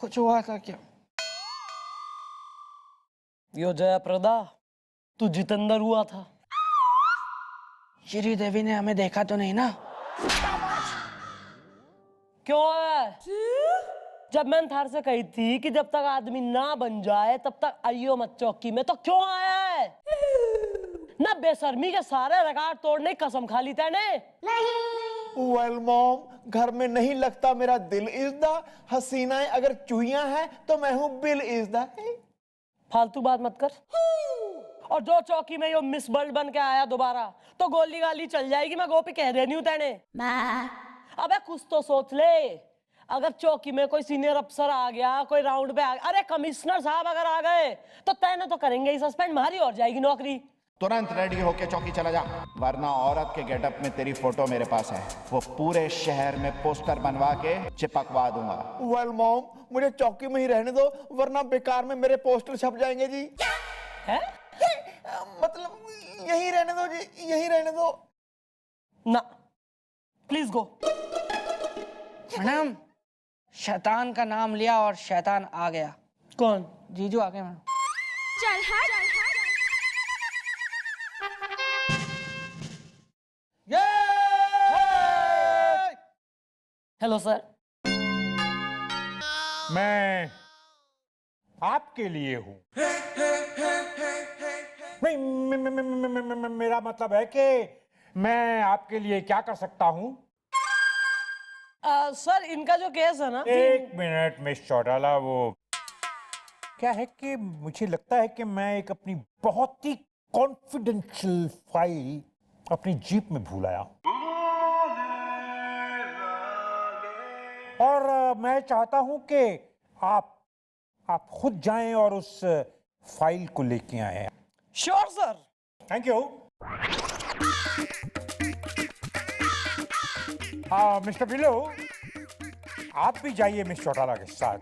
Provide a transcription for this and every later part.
कुछ हुआ था क्या? यो जयप्रदा, तू जितेंद्र हुआ था। श्रीदेवी ने हमें देखा तो नहीं ना? क्यों है? जब मैंने थार से कही थी कि जब तक आदमी ना बन जाए तब तक आइयो मत चौकी में, तो क्यों आया है? ना बेशर्मी के सारे रिकॉर्ड तोड़ने की कसम खा ली तैने। वेल मॉम, घर में नहीं लगता मेरा दिल इज द हसीनाएं अगर चूहियां हैं तो मैं हूं बिल इज द। फालतू बात मत कर। और जो चौकी में यो मिस वर्ल्ड बन के आया दोबारा तो गोली गाली चल जाएगी। मैं गोपी कह देनी हूं तैने। अबे कुछ तो सोच ले। अगर चौकी में कोई सीनियर अफसर आ गया, कोई राउंड पे आ गया, अरे कमिश्नर साहब अगर आ गए तो तैने तो करेंगे ही सस्पेंड, मारी और जाएगी नौकरी। तुरंत रेडी होके चौकी चला जा, वरना औरत के गेटअप में तेरी फोटो मेरे पास है, वो पूरे शहर में पोस्टर बनवा के चिपकवा दूंगा। वेल मॉम, मुझे चौकी में ही रहने दो वरना बेकार में मेरे पोस्टर छप जाएंगे जी। है? मतलब यही रहने दो जी, यही रहने दो ना, प्लीज गो। मैडम, शैतान का नाम लिया और शैतान आ गया। कौन? जीजू आ गए मैडम। चल हट। Hello sir. मैं आपके लिए हूं। नहीं, मेरा मतलब है कि मैं आपके लिए क्या कर सकता हूं? सर इनका जो केस है ना। एक मिनट मिस चौटाला, वो क्या है कि मुझे लगता है कि मैं एक अपनी बहुत ही कॉन्फिडेंशियल फाइल अपनी जीप में भूल आया हूं। और मैं चाहता हूं कि आप खुद जाएं और उस फाइल को लेके आए। Sure sir. Thank you. Mister below, आप भी जाइए मिस चौटाला के साथ,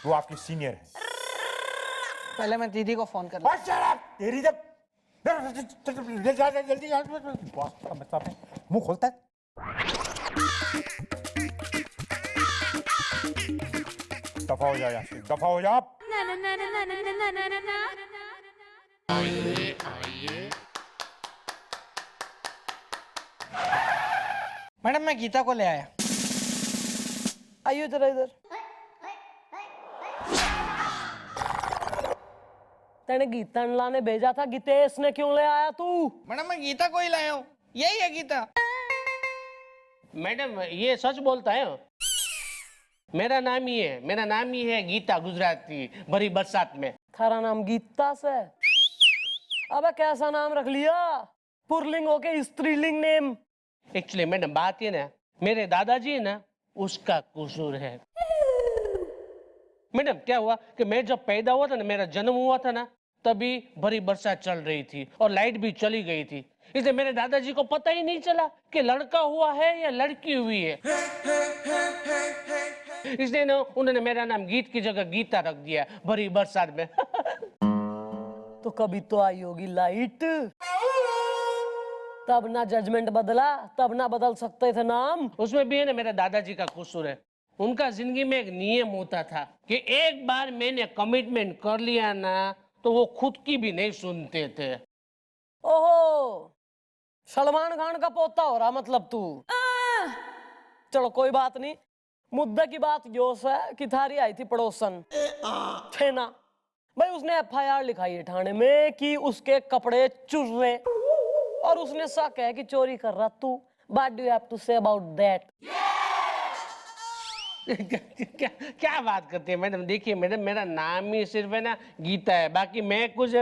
वो आपकी सीनियर है। पहले मैं दीदी को फोन कर और shut up! तेरी जब जल्दी बॉस का मतलब है मुंह खोलता है। दफा हो जाए, दफा हो जा आप। मैडम, मैं गीता को ले आया। आइयो जरा इधर। तेने गीता लाने भेजा था, गीतेश ने क्यों ले आया तू? मैडम, मैं गीता को ही लाया हूँ। यही है गीता। मैडम ये सच बोलता है। मेरा नाम ही है गीता गुजराती भरी बरसात में। थारा नाम गीता से? अबे कैसा नाम रख लिया, पुरलिंग होके स्त्रीलिंग नेम। एक्चुअली मैडम बात ये ना, मेरे दादाजी है ना, उसका कसूर है। मैडम क्या हुआ कि मैं जब पैदा हुआ था ना, मेरा जन्म हुआ था ना, तभी भरी बरसात चल रही थी और लाइट भी चली गई थी। इसलिए मेरे दादाजी को पता ही नहीं चला कि लड़का हुआ है या लड़की हुई है। इसलिए ना उन्होंने मेरा नाम गीत की जगह गीता रख दिया भरी बरसात में। तो कभी तो आई होगी लाइट, तब ना जजमेंट बदला, तब ना बदल सकते थे नाम। उसमें भी है ना मेरे दादाजी का कसूर है। उनका जिंदगी में एक नियम होता था कि एक बार मैंने कमिटमेंट कर लिया ना तो वो खुद की भी नहीं सुनते थे। ओहो, सलमान खान का पोता हो रहा मतलब तू। चलो कोई बात नहीं, मुद्दे की बात यो है कि थारी आई थी पड़ोसन छेना भाई, उसने एफआईआर लिखाई है थाने में कि उसके कपड़े चुर रहे और उसने शक है कि चोरी कर रहा तू। What do you have to say about that? क्या बात करते हैं मैडम? देखिए मैडम, मेरा नाम ही सिर्फ है ना गीता है, बाकी मैं कुछ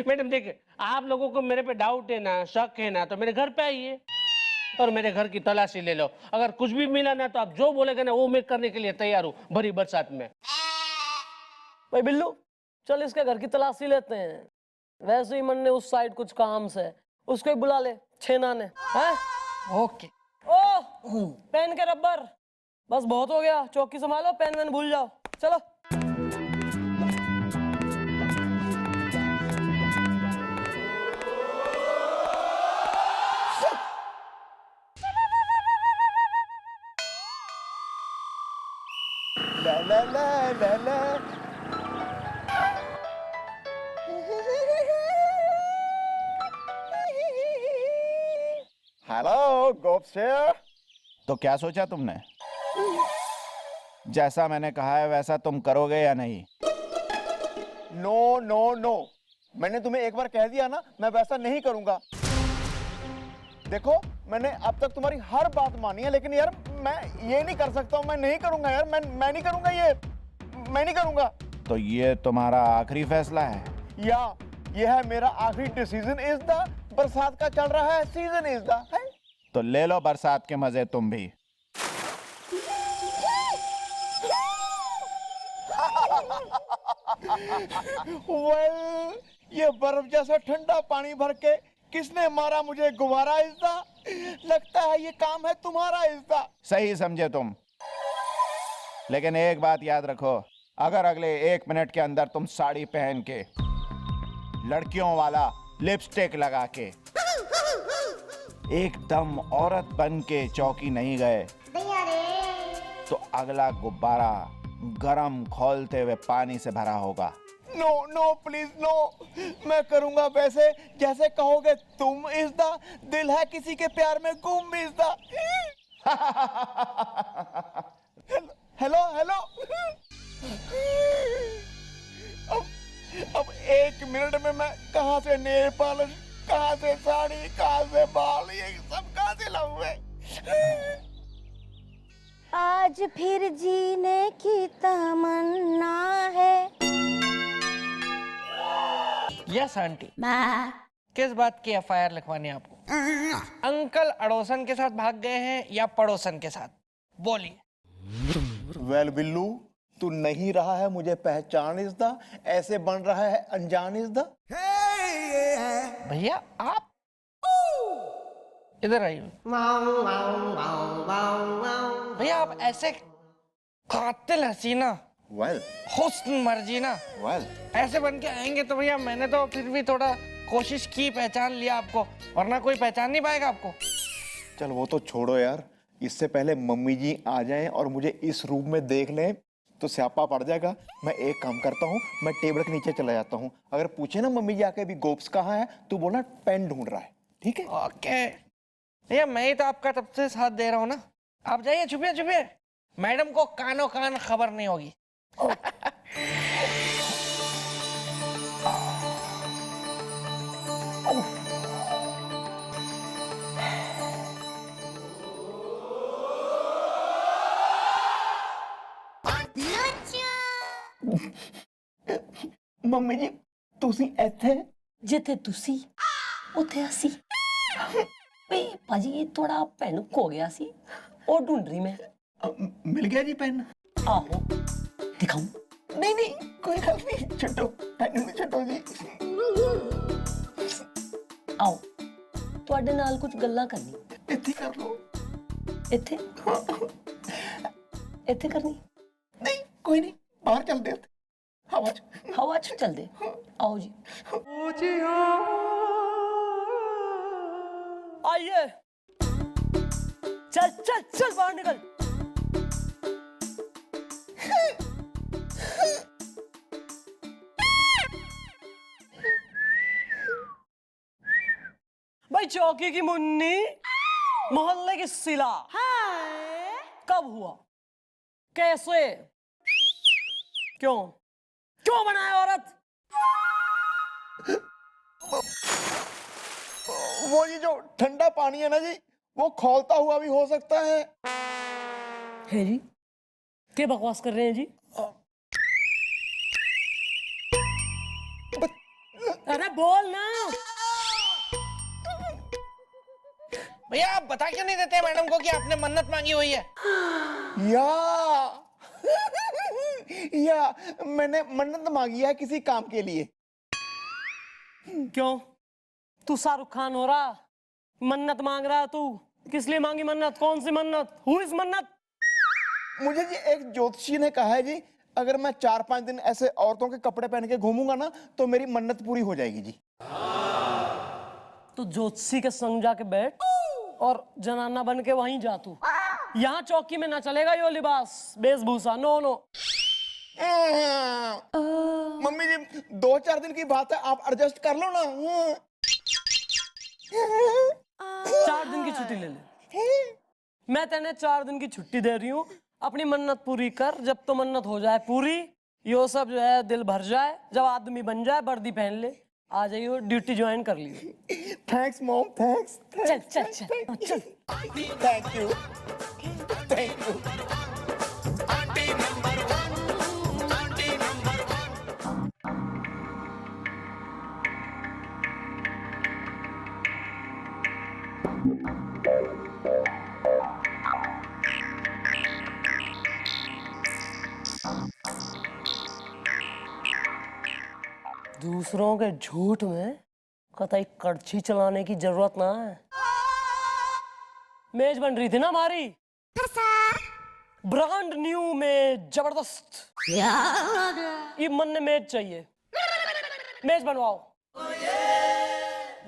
मैडम देखिए, आप लोगों को मेरे पे डाउट है ना, शक है ना, तो मेरे घर पे आइए और मेरे घर की तलाशी ले लो। अगर कुछ भी मिला ना तो आप जो बोलेगा ना वो मैं करने के लिए तैयार हूँ भरी बरसात में। भाई बिल्लू, चल इसके घर की तलाशी लेते हैं। वैसे ही मन ने उस साइड कुछ काम से, उसको ही बुला ले छेना ने। हैं? ओके। ओ पेन के रबर, बस बहुत हो गया। चौकी संभालो, पेन वैन भूल जाओ। चलो। ला ला ला ला ला। हेलो गोपशेर। तो क्या सोचा तुमने? जैसा मैंने कहा है वैसा तुम करोगे या नहीं? नो नो नो, मैंने तुम्हें एक बार कह दिया ना, मैं वैसा नहीं करूंगा। देखो मैंने अब तक तुम्हारी हर बात मानी है, लेकिन यार मैं ये नहीं कर सकता हूँ, मैं नहीं करूंगा यार, मैं नहीं करूंगा ये, मैं नहीं करूंगा। तो ये तुम्हारा आखिरी फैसला है? या ये है मेरा आखिरी डिसीजन इज द, बरसात का चल रहा है सीजन इज द है। तो ले लो बरसात के मजे तुम भी। वेल, ये बर्फ जैसा ठंडा पानी भर के किसने मारा मुझे गुब्बारा इज्दा? लगता है ये काम है तुम्हारा इज्दा। सही समझे तुम, लेकिन एक बात याद रखो, अगर अगले 1 मिनट के अंदर तुम साड़ी पहन के, लड़कियों वाला लिपस्टिक लगा के, एकदम औरत बन के चौकी नहीं गए, तो अगला गुब्बारा गरम खौलते हुए पानी से भरा होगा। नो नो प्लीज नो, मैं करूंगा वैसे जैसे कहोगे तुम इज्दा। दिल है किसी के प्यार में गुम इज्दा। Hello hello. अब 1 मिनट में मैं कहाँ से नेल पॉलिश, कहाँ से साड़ी, कहाँ से बाल, ये सब कहाँ से लाऊंगा? आज फिर जीने की तमन्ना है। यस आंटी, किस बात की एफआईआर लिखवानी है आपको? अंकल अड़ोसन के साथ भाग गए हैं या पड़ोसन के साथ? बोलिए। वेल बिल्लू, तू नहीं रहा है मुझे पहचान इज्दा, ऐसे बन रहा है अनजान इज्दा। भैया आप इधर आइए। भैया आप ऐसे कातिल हसीना, वेल हुस्न मर्जीना वेल, ऐसे बन के आएंगे तो भैया मैंने तो फिर भी थोड़ा कोशिश की, पहचान लिया आपको, वरना कोई पहचान नहीं पाएगा आपको। चल वो तो छोड़ो यार, इससे पहले मम्मी जी आ जाएं और मुझे इस रूम में देख लें तो स्यापा पड़ जाएगा। मैं एक काम करता हूँ, मैं टेबल के नीचे चला जाता हूँ। अगर पूछे ना मम्मी जी आके अभी गोप्स कहाँ है, तो बोलना पेन ढूंढ रहा है, ठीक है? ओके भैया, मैं ही तो आपका तब से साथ दे रहा हूँ ना। आप जाइए, छुपिए छुपिए, मैडम को कानों कान खबर नहीं होगी। मम्मी जी ਤੁਸੀਂ ਇੱਥੇ? जिथे तुसी उथे असी। वे भाजी ये थोड़ा पेन खो गया सी, और ढूंढ रही मैं। मिल गया जी पेन? आहो दिखाऊं? नहीं नहीं कोई गल नहीं, छड्डो पेन नहीं, छड्डो जी। आओ ਤੁਹਾਡੇ ਨਾਲ ਕੁਝ ਗੱਲਾਂ ਕਰਨੀ। ਇੱਥੇ ਕਰ ਲਓ। ਇੱਥੇ ਇੱਥੇ ਕਰਨੀ? नहीं कोई नहीं, बाहर चलते हैं हवा च। हवा च चलदे। आओ जी। आइए, चल चल चल बाहर निकल। भाई चौकी की मुन्नी, मोहल्ले की सिला, कब हुआ, कैसे, क्यों क्यों बनाया औरत? वो ये जो ठंडा पानी है ना जी, वो खौलता हुआ भी हो सकता है। है जी, क्या बकवास कर रहे हैं जी? अरे बोल ना। भैया आप बता क्यों नहीं देते मैडम को कि आपने मन्नत मांगी हुई है? या मैंने मन्नत मांगी है किसी काम के लिए। क्यों, तू शाहरुख खान हो रहा, मन्नत मांग रहा? तू किस लिए मांगी मन्नत? कौन सी मन्नत? हु इज मन्नत? मुझे जी एक ज्योतिषी ने कहा है जी, अगर मैं 4-5 दिन ऐसे औरतों के कपड़े पहन के घूमूंगा ना, तो मेरी मन्नत पूरी हो जाएगी जी। तो ज्योतिषी के संग जाके बैठ और जनाना बन के वहीं जा तू। यहाँ चौकी में ना चलेगा यो लिबास वेशभूषा, नो नो। मम्मी जी 2-4 दिन की बात है, आप एडजस्ट कर लो ना। 4 दिन की छुट्टी ले ले। मैं तेने 4 दिन की छुट्टी दे रही हूँ, अपनी मन्नत पूरी कर। जब तो मन्नत हो जाए पूरी, यो सब जो है दिल भर जाए, जब आदमी बन जाए वर्दी पहन ले, आ जाइयो, ड्यूटी ज्वाइन कर लियो। Thanks mom, thanks. चल चल चल चल। Thank you, thank you. दूसरों के झूठ में कतई कड़छी चलाने की जरूरत ना है। मेज बन रही थी ना हमारी, ब्रांड न्यू में जबरदस्त। ये मन ने मेज चाहिए, मेज बनवाओ।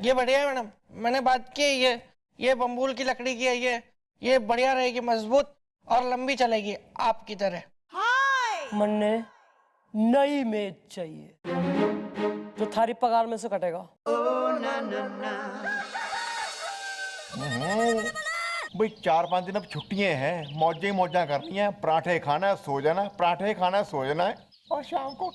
ये बढ़िया है मैडम, मैंने बात की है, ये बम्बूल की लकड़ी की है, ये बढ़िया रहेगी, मजबूत और लंबी चलेगी आपकी तरह। मन ने नई मेज चाहिए जो थारी पगार में से कटेगा। भाई 4-5 दिन अब छुट्टियां हैं, मौजें ही मौजा करनी है। पराठे खाना है, सो जाना, पराठे खाना है, सो जाना है, और शाम को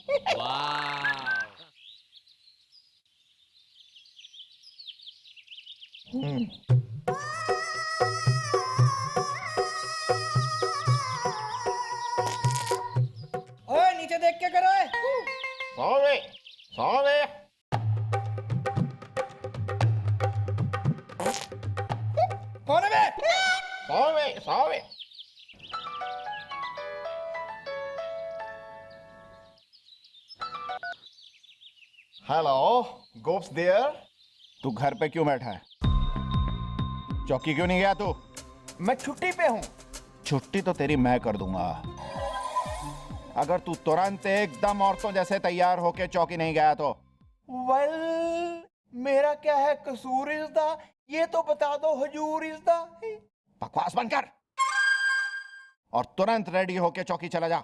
ओए नीचे देख के करो। सौवे सौवे। कौन है बे? सौवे सौवे। Hello, गोप्स there. तू घर पे क्यों बैठा है? चौकी क्यों नहीं गया तू? मैं छुट्टी पे हूँ। छुट्टी तो तेरी मैं कर दूंगा, अगर तू तुरंत एकदम औरतों जैसे तैयार होके चौकी नहीं गया तो। वेल, मेरा क्या है कसूर इज़दा, ये तो बता दो हुजूर इज़दा। बकवास बंद कर और तुरंत रेडी होके चौकी चला जा,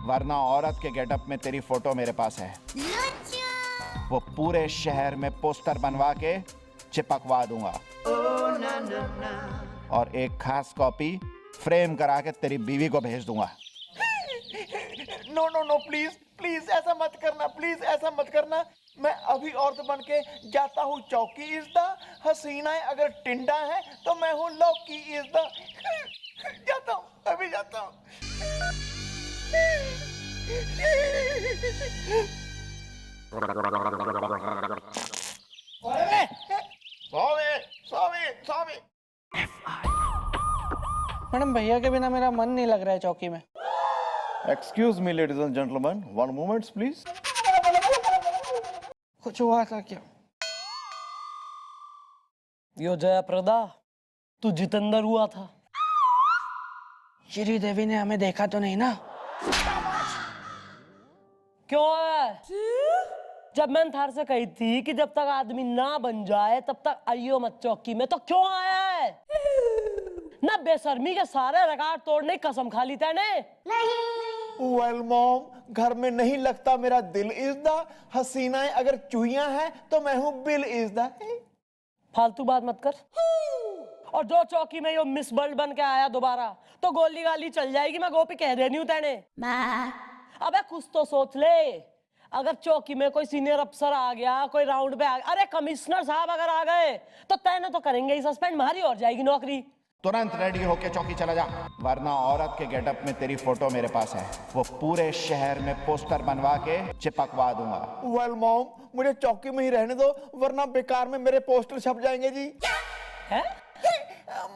वरना औरत के गेटअप में तेरी फोटो मेरे पास है, वो पूरे शहर में पोस्टर बनवा के चिपकवा दूंगा और एक खास कॉपी फ्रेम करा के तेरी बीवी को भेज दूंगा। No no no, please please ऐसा मत करना, प्लीज ऐसा मत करना। मैं अभी औरत बन के जाता हूँ चौकी इज़दा। हसीना है अगर टिंडा है तो मैं हूँ लौकी इज़दा। जाता हूँ, अभी जाता हूँ। सौवे सौवे सौवे। मैडम भैया के बिना मेरा मन नहीं लग रहा है चौकी में। Excuse me ladies and gentleman, 1 moment please. कुछ हुआ था क्या? यो जयाप्रदा, तू जितेंद्र हुआ था। श्री देवी ने हमें देखा तो नहीं ना? क्यों है? जब मैंने थार से कही थी कि जब तक आदमी ना बन जाए तब तक आइयो मत चौकी में, तो क्यों आया है? ना बेशर्मी के सारे रिकॉर्ड तोड़ने की कसम खा ली तैने। वेल मॉम, घर में नहीं लगता मेरा दिल इज़दा। हसीनाएं अगर चूहियां हैं तो मैं हूँ बिल इज़दा। फालतू बात मत कर। और जो चौकी में यो मिस वर्ल्ड बन के आया दोबारा तो गोली गाली चल जाएगी, मैं गोपी कह देनी हूँ तैने। अबे कुछ तो सोच ले, अगर चौकी में कोई सीनियर अफसर आ गया, कोई राउंड पे आ गया, अरे कमिश्नर साहब अगर आ गए तो तैने तो करेंगे ही सस्पेंड, मारी और जाएगी नौकरी। तुरंत रेडी होके चौकी चला जा, वरना औरत के गेटअप में तेरी फोटो मेरे पास है, वो पूरे शहर में पोस्टर बनवा के चिपकवा दूंगा। वेल मॉम, मुझे चौकी में ही रहने दो, वरना बेकार में मेरे पोस्टर छप जाएंगे जी। है?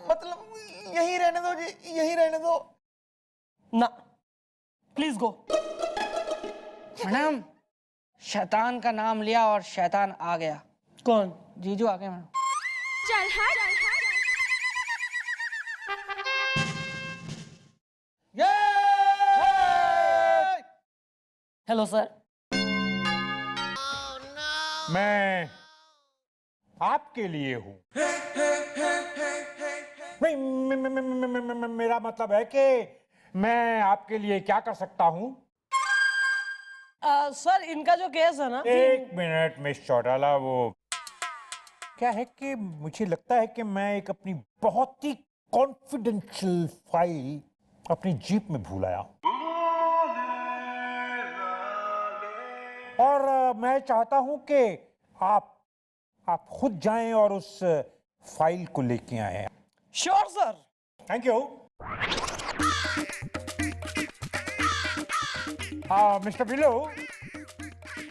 मतलब यहीं रहने दो जी, यहीं रहने दो। ना, प्लीज गो। मैडम, शैतान का नाम लिया और शैतान आ गया। कौन? जीजू आ गए मैडम। चल हट। Hello sir. मैं आपके लिए हूं। नहीं, मेरा मतलब है कि मैं आपके लिए क्या कर सकता हूँ? सर इनका जो केस है ना, एक मिनट मिस चौटाला, वो क्या है कि मुझे लगता है कि मैं एक अपनी बहुत ही कॉन्फिडेंशियल फाइल अपनी जीप में भूल आया हूं। और मैं चाहता हूं कि आप खुद जाएं और उस फाइल को लेके आए। Sure sir. Thank you. Mister below,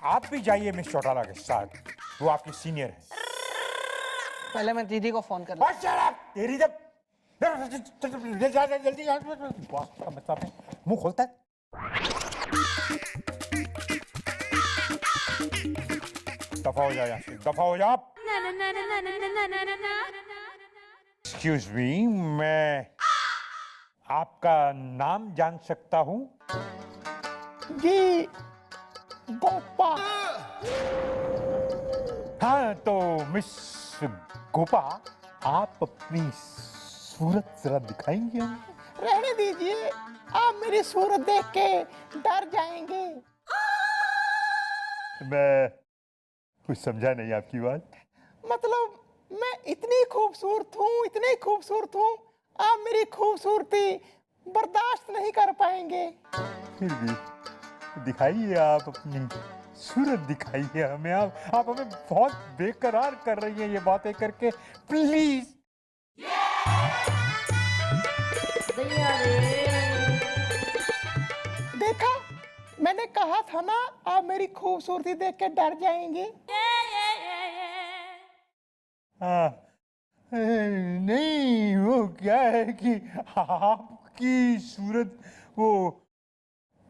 आप भी जाइए मिस चौटाला के साथ, वो आपकी सीनियर है। पहले मैं दीदी को फोन कर तेरी जब जल्दी बॉस का मतलब है मुंह खोलता है। दफा हो जाए यहाँ से, दफा हो जा। एक्सक्यूज मी, मैं आपका नाम जान सकता हूँ? जी गोपा। हाँ तो मिस गोपा, आप अपनी सूरत जरा दिखाएंगे हमें? रहने दीजिए, आप मेरी सूरत देख के डर जाएंगे। मैं कुछ समझा नहीं आपकी बात। मतलब मैं इतनी खूबसूरत हूँ, इतनी खूबसूरत हूँ, आप मेरी खूबसूरती बर्दाश्त नहीं कर पाएंगे। फिर भी दिखाइए, आप अपनी सूरत दिखाइए हमें। आप हमें बहुत बेकरार कर रही हैं ये बातें करके, प्लीज। देखा, मैंने कहा था ना, आप मेरी खूबसूरती देख के डर जाएंगे। नहीं, वो क्या है कि आपकी सूरत वो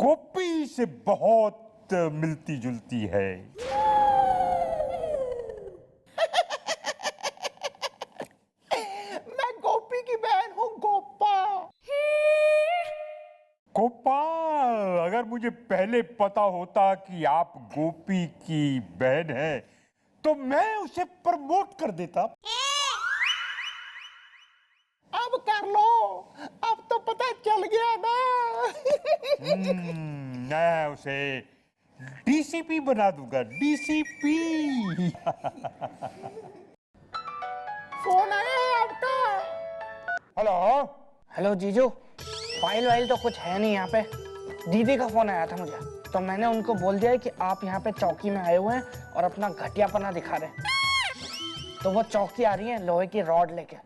गोपी से बहुत मिलती जुलती है। मैं गोपी की बहन हूँ, गोपा। गोपा, अगर मुझे पहले पता होता कि आप गोपी की बहन हैं, तो मैं उसे प्रमोट कर देता। अब कर लो, अब तो पता चल गया ना। मैं उसे डीसीपी बना दूंगा, डीसीपी। फोन आया है आपका? हेलो। हेलो जीजू, फाइल वाइल तो कुछ है नहीं यहाँ पे। दीदी का फोन आया था मुझे, तो मैंने उनको बोल दिया है कि आप यहाँ पे चौकी में आए हुए हैं और अपना घटियापना दिखा रहे हैं। तो वो चौकी आ रही है लोहे की रॉड लेके।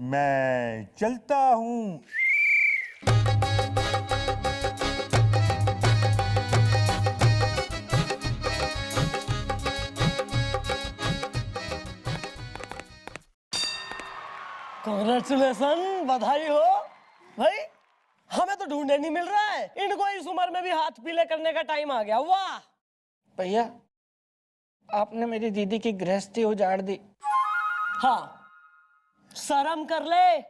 मैं चलता हूँ। कांग्रेचुलेशन, बधाई हो भाई। हमें तो ढूंढने नहीं मिल रहा है, इनको इस उम्र में भी हाथ पीले करने का टाइम आ गया। वाह भैया, आपने मेरी दीदी की गृहस्थी उजाड़ दी। हाँ, शर्म कर ले,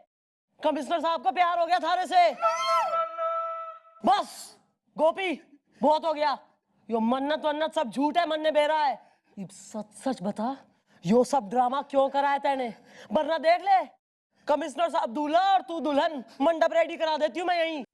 कमिश्नर साहब को प्यार हो गया थारे से। बस गोपी, बहुत हो गया। यो मन्नत वन्नत सब झूठ है, मन ने बेरा है। ये सच सच बता, यो सब ड्रामा क्यों कराया तैने? वरना देख ले, कमिश्नर साहब दूल्हा और तू दुल्हन, मंडप रेडी करा देती हूँ मैं यहीं।